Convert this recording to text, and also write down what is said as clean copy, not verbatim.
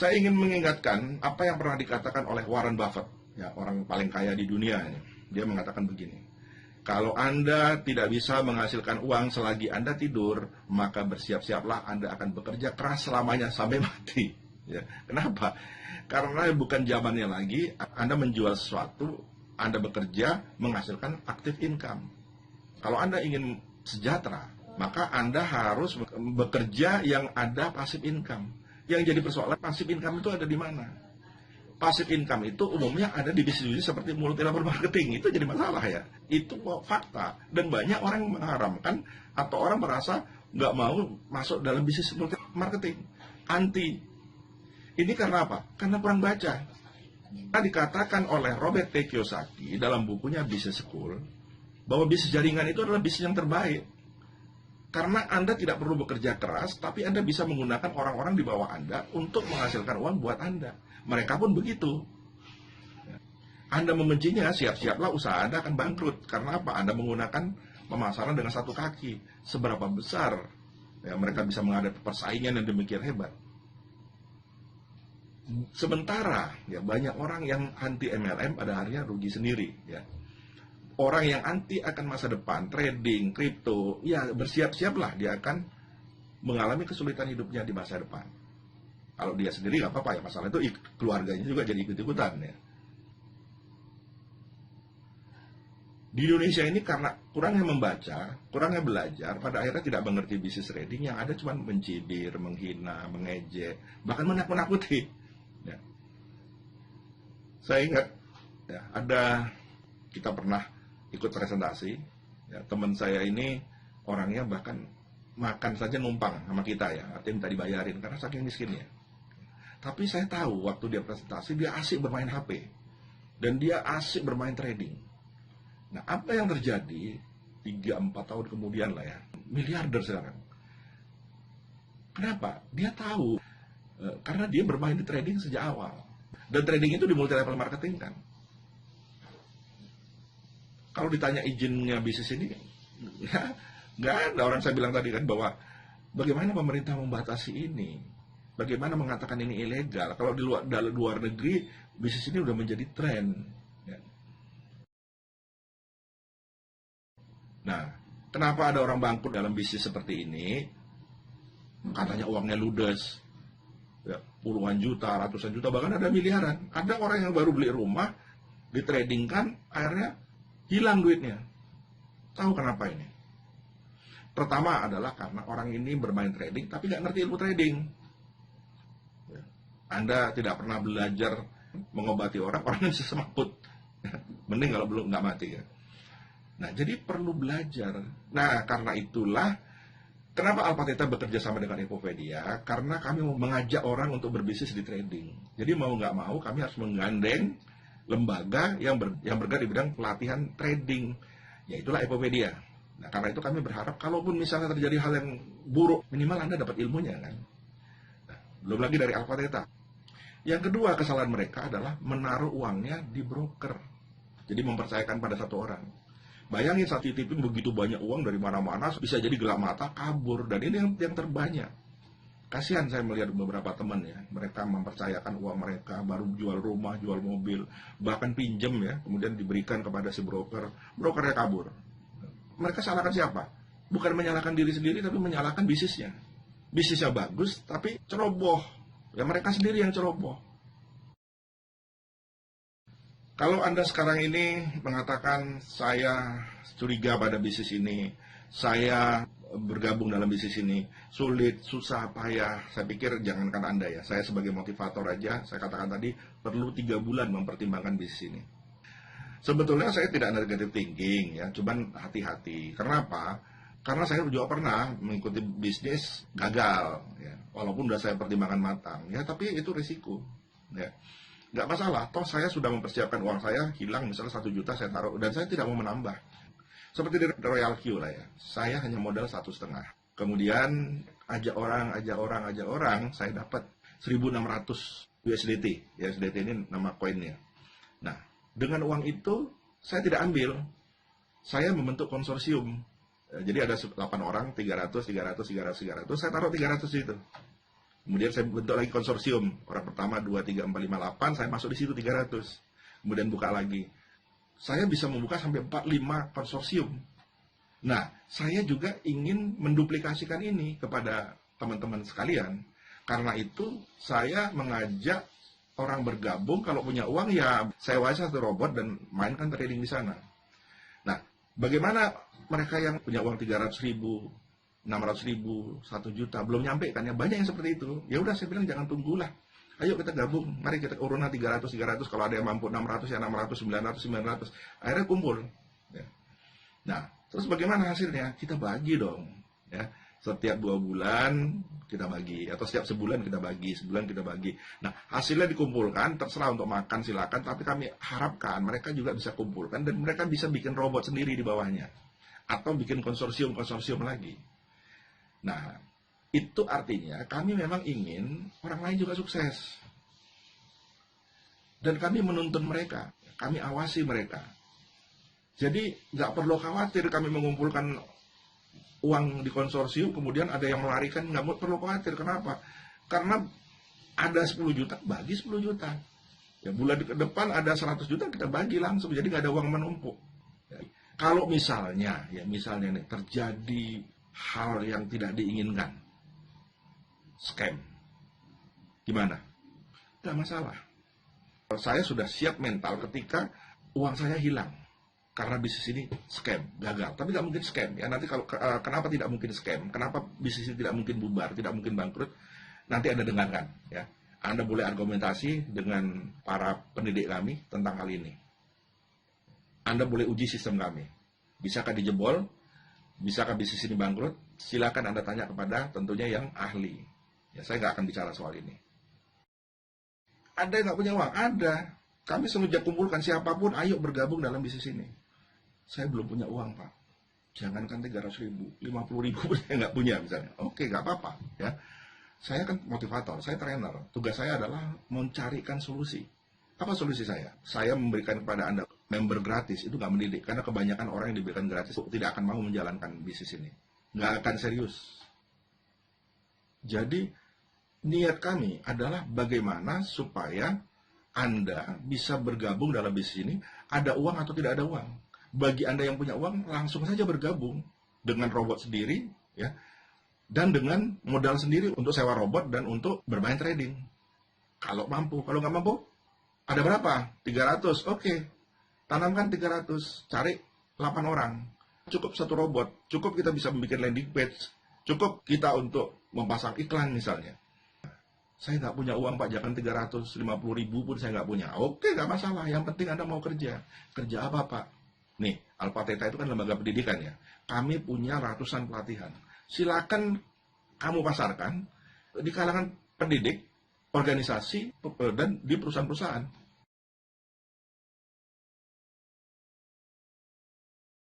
Saya ingin mengingatkan apa yang pernah dikatakan oleh Warren Buffett, ya, orang paling kaya di dunia ini. Dia mengatakan begini, kalau Anda tidak bisa menghasilkan uang selagi Anda tidur, maka bersiap-siaplah Anda akan bekerja keras selamanya sampai mati. Ya. Kenapa? Karena bukan zamannya lagi Anda menjual sesuatu, Anda bekerja menghasilkan active income. Kalau Anda ingin sejahtera, maka Anda harus bekerja yang ada passive income. Yang jadi persoalan, passive income itu ada di mana? Passive income itu umumnya ada di bisnis seperti multi level marketing. Itu jadi masalah ya. Itu fakta. Dan banyak orang mengharamkan atau orang merasa nggak mau masuk dalam bisnis multi marketing. Anti. Ini karena apa? Karena kurang baca. Dikatakan oleh Robert T. Kiyosaki dalam bukunya Business School bahwa bisnis jaringan itu adalah bisnis yang terbaik. Karena Anda tidak perlu bekerja keras, tapi Anda bisa menggunakan orang-orang di bawah Anda untuk menghasilkan uang buat Anda. Mereka pun begitu. Anda membencinya, siap-siaplah usaha Anda akan bangkrut. Karena apa? Anda menggunakan pemasaran dengan satu kaki. Seberapa besar ya, mereka bisa menghadapi persaingan yang demikian hebat. Sementara ya, banyak orang yang anti MLM pada akhirnya rugi sendiri. Ya. Orang yang anti akan masa depan, trading, kripto, ya bersiap-siaplah dia akan mengalami kesulitan hidupnya di masa depan. Kalau dia sendiri nggak apa-apa ya, masalah itu keluarganya juga jadi ikut-ikutan ya. Di Indonesia ini karena kurangnya membaca, kurangnya belajar, pada akhirnya tidak mengerti bisnis trading, yang ada cuma mencibir, menghina, mengejek, bahkan menakut-nakuti. Ya. Saya ingat ya, kita pernah ikut presentasi, ya, teman saya ini orangnya bahkan makan saja numpang sama kita ya, artinya minta dibayarin karena saking miskinnya. Tapi saya tahu waktu dia presentasi dia asik bermain HP dan dia asik bermain trading. Nah, apa yang terjadi 3-4 tahun kemudian lah ya, miliarder sekarang. Kenapa? Dia tahu karena dia bermain di trading sejak awal. Dan trading itu di multi level marketing kan. Kalau ditanya izinnya bisnis ini, ya nggak ada. Orang saya bilang tadi kan bahwa bagaimana pemerintah membatasi ini, bagaimana mengatakan ini ilegal. Kalau di luar negeri bisnis ini udah menjadi tren. Ya. Nah, kenapa ada orang bangkrut dalam bisnis seperti ini? Katanya uangnya ludes, ya, puluhan juta, ratusan juta, bahkan ada miliaran. Ada orang yang baru beli rumah, ditradingkan, akhirnya hilang duitnya. Tahu kenapa ini? Pertama adalah karena orang ini bermain trading tapi nggak ngerti ilmu trading. Anda tidak pernah belajar mengobati orang bisa semaput. Mending kalau belum nggak mati ya. Nah, jadi perlu belajar. Nah, karena itulah kenapa Alphateta bekerja sama dengan Infopedia, karena kami mau mengajak orang untuk berbisnis di trading. Jadi mau nggak mau kami harus menggandeng lembaga yang bergerak di bidang pelatihan trading, yaitulah Infopedia. Nah, karena itu kami berharap kalaupun misalnya terjadi hal yang buruk, minimal Anda dapat ilmunya kan. Nah, belum lagi dari Alphateta. Yang kedua kesalahan mereka adalah menaruh uangnya di broker. Jadi mempercayakan pada satu orang. Bayangin saat titipin begitu banyak uang dari mana-mana, bisa jadi gelap mata, kabur, dan ini yang terbanyak. Kasihan saya melihat beberapa teman ya, mereka mempercayakan uang mereka, baru jual rumah, jual mobil, bahkan pinjam ya, kemudian diberikan kepada si broker, brokernya kabur. Mereka salahkan siapa? Bukan menyalahkan diri sendiri, tapi menyalahkan bisnisnya. Bisnisnya bagus, tapi ceroboh. Ya mereka sendiri yang ceroboh. Kalau Anda sekarang ini mengatakan saya curiga pada bisnis ini, saya bergabung dalam bisnis ini, sulit, susah, payah, saya pikir jangankan Anda ya, saya sebagai motivator aja, saya katakan tadi, perlu 3 bulan mempertimbangkan bisnis ini. Sebetulnya saya tidak negative thinking ya, cuman hati-hati. Kenapa? Karena saya juga pernah mengikuti bisnis gagal, ya. Walaupun sudah saya pertimbangkan matang, ya tapi itu risiko. Ya. Nggak masalah, toh saya sudah mempersiapkan uang saya hilang misalnya 1 juta saya taruh, dan saya tidak mau menambah. Seperti di Royal Q lah ya, saya hanya modal 1,5. Kemudian ajak orang, saya dapat 1.600 USDT. Ya, USDT ini nama koinnya. Nah, dengan uang itu saya tidak ambil, saya membentuk konsorsium. Jadi ada 8 orang, 300, saya taruh 300 itu. Kemudian saya bentuk lagi konsorsium. Orang pertama 2, 3, 4, 5, 8, saya masuk di situ 300. Kemudian buka lagi. Saya bisa membuka sampai 4, 5 konsorsium. Nah, saya juga ingin menduplikasikan ini kepada teman-teman sekalian. Karena itu, saya mengajak orang bergabung, kalau punya uang ya sewa satu robot dan mainkan trading di sana. Nah, bagaimana mereka yang punya uang 300.000, 600.000, 1 juta, belum nyampe kan ya, banyak yang seperti itu. Ya udah saya bilang jangan tunggulah. Ayo kita gabung, mari kita urunan 300, kalau ada yang mampu 600 ya 600, 900, 900. Akhirnya kumpul. Ya. Nah, terus bagaimana hasilnya? Kita bagi dong. Ya. Setiap 2 bulan kita bagi, atau setiap sebulan kita bagi, sebulan kita bagi. Nah, hasilnya dikumpulkan, terserah untuk makan silakan, tapi kami harapkan mereka juga bisa kumpulkan dan mereka bisa bikin robot sendiri di bawahnya. Atau bikin konsorsium-konsorsium lagi. Nah, itu artinya kami memang ingin orang lain juga sukses. Dan kami menuntun mereka, kami awasi mereka. Jadi nggak perlu khawatir kami mengumpulkan uang di konsorsium, kemudian ada yang melarikan, nggak perlu khawatir. Kenapa? Karena ada 10 juta, bagi 10 juta. Ya, bulan ke depan ada 100 juta, kita bagi langsung, jadi nggak ada uang menumpuk. Ya. Kalau misalnya nih, terjadi hal yang tidak diinginkan, scam, gimana? Nggak masalah. Saya sudah siap mental ketika uang saya hilang. Karena bisnis ini scam, gagal. Tapi nggak mungkin scam ya. Nanti kalau kenapa tidak mungkin scam? Kenapa bisnis ini tidak mungkin bubar, tidak mungkin bangkrut? Nanti Anda dengarkan ya. Anda boleh argumentasi dengan para pendidik kami tentang hal ini. Anda boleh uji sistem kami. Bisakah dijebol? Bisakah bisnis ini bangkrut? Silakan Anda tanya kepada tentunya yang ahli. Ya, saya nggak akan bicara soal ini. Ada yang nggak punya uang? Ada. Kami sengaja kumpulkan siapapun, ayo bergabung dalam bisnis ini. Saya belum punya uang, Pak. Jangankan 300.000, 50.000 pun saya nggak punya misalnya. Oke, nggak apa-apa. Ya. Saya kan motivator, saya trainer. Tugas saya adalah mencarikan solusi. Apa solusi saya? Saya memberikan kepada Anda member gratis, itu nggak mendidik. Karena kebanyakan orang yang diberikan gratis tidak akan mau menjalankan bisnis ini. Nggak akan serius. Jadi, niat kami adalah bagaimana supaya Anda bisa bergabung dalam bisnis ini, ada uang atau tidak ada uang. Bagi Anda yang punya uang, langsung saja bergabung dengan robot sendiri, ya, dan dengan modal sendiri untuk sewa robot dan untuk bermain trading. Kalau mampu, kalau nggak mampu, ada berapa? 300, oke. Tanamkan 300, cari 8 orang. Cukup satu robot, cukup kita bisa membuat landing page, cukup kita untuk memasang iklan misalnya. Saya nggak punya uang, Pak, jangan 350.000 pun saya nggak punya. Oke, nggak masalah, yang penting Anda mau kerja. Kerja apa, Pak? Nih, Alpha Theta itu kan lembaga pendidikan ya. Kami punya ratusan pelatihan. Silakan kamu pasarkan di kalangan pendidik, organisasi, dan di perusahaan-perusahaan.